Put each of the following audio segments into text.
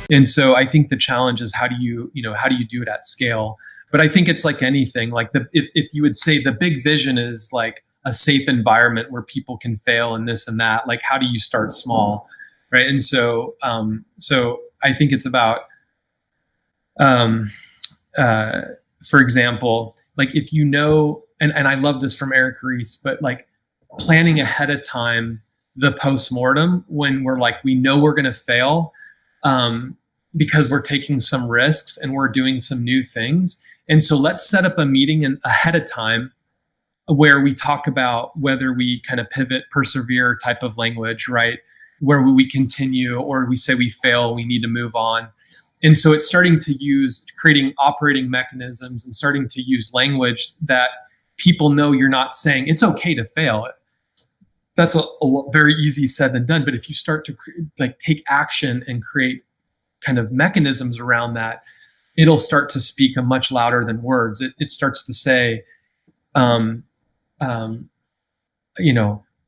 And so I think the challenge is how do you do it at scale? But I think it's like anything, like if you would say the big vision is like a safe environment where people can fail and this and that, like how do you start small, right? And so so I think it's about for example, like if you know, and I love this from Eric Ries, but like planning ahead of time the postmortem when we're like, we know we're going to fail because we're taking some risks and we're doing some new things. And so let's set up a meeting ahead of time where we talk about whether we kind of pivot, persevere type of language, right? Where we continue or we say we fail, we need to move on. And so it's starting to creating operating mechanisms and starting to use language that people know you're not saying it's okay to fail. That's a very easy said than done. But if you start to like take action and create kind of mechanisms around that, it'll start to speak a much louder than words. It starts to say,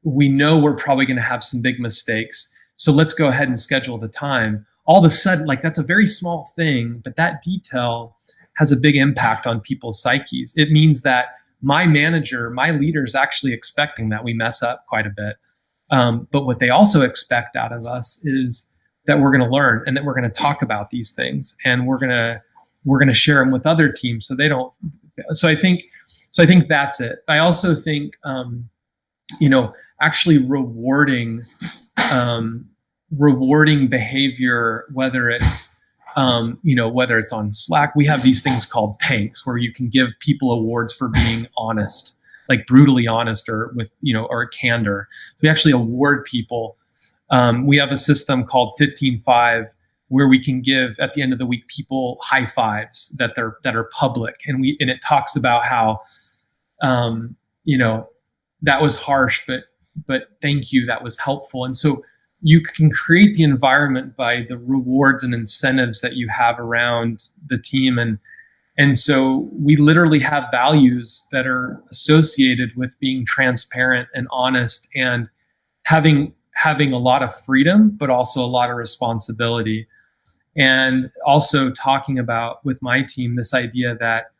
we know we're probably going to have some big mistakes. So let's go ahead and schedule the time. All of a sudden, like that's a very small thing, but that detail has a big impact on people's psyches. It means that my manager, my leader is actually expecting that we mess up quite a bit. But what they also expect out of us is that we're going to learn and that we're going to talk about these things and we're going to share them with other teams so they don't. So I think that's it. I also think, actually rewarding behavior, whether it's on Slack. We have these things called Panks where you can give people awards for being honest, like brutally honest or with, or candor. We actually award people. We have a system called 15-5 where we can give at the end of the week people high fives that are public. And it talks about how, that was harsh, but thank you, that was helpful. And so you can create the environment by the rewards and incentives that you have around the team. And so we literally have values that are associated with being transparent and honest and having a lot of freedom, but also a lot of responsibility. And also talking about with my team, this idea that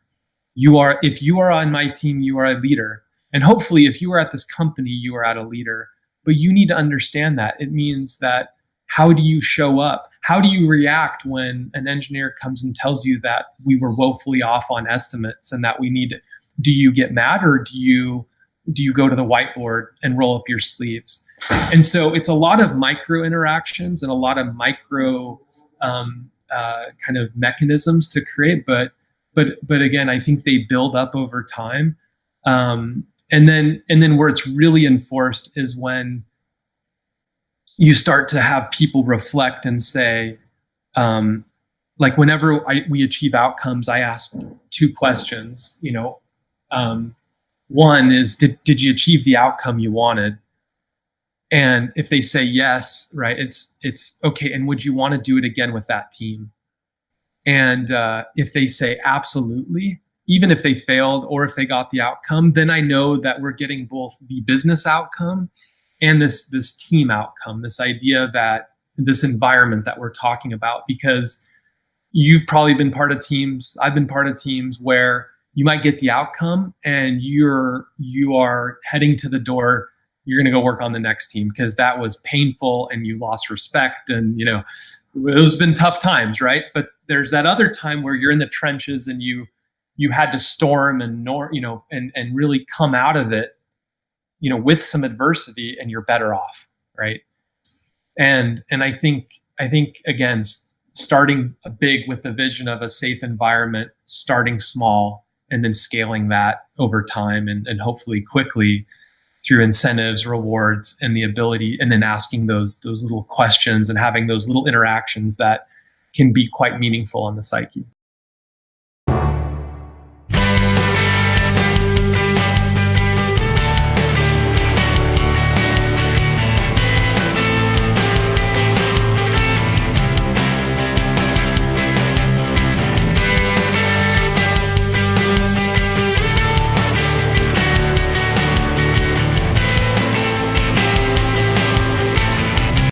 if you are on my team, you are a leader. And hopefully if you are at this company, you are at a leader. But you need to understand that. It means that how do you show up? How do you react when an engineer comes and tells you that we were woefully off on estimates and that do you get mad or do you go to the whiteboard and roll up your sleeves? And so it's a lot of micro interactions and a lot of micro kind of mechanisms to create. But again, I think they build up over time. And then where it's really enforced is when you start to have people reflect and say, like whenever we achieve outcomes, I ask two questions. One is, did you achieve the outcome you wanted? And if they say yes, right, it's okay. And would you want to do it again with that team? And if they say absolutely, even if they failed or if they got the outcome, then I know that we're getting both the business outcome and this team outcome, this idea that this environment that we're talking about, because you've probably been part of teams, I've been part of teams where you might get the outcome and you are heading to the door, you're going to go work on the next team because that was painful and you lost respect and, those have been tough times, right? But there's that other time where you're in the trenches and you had to storm and really come out of it, with some adversity, and you're better off, right? And I think again, starting big with the vision of a safe environment, starting small, and then scaling that over time and hopefully quickly through incentives, rewards, and the ability, and then asking those little questions and having those little interactions that can be quite meaningful on the psyche.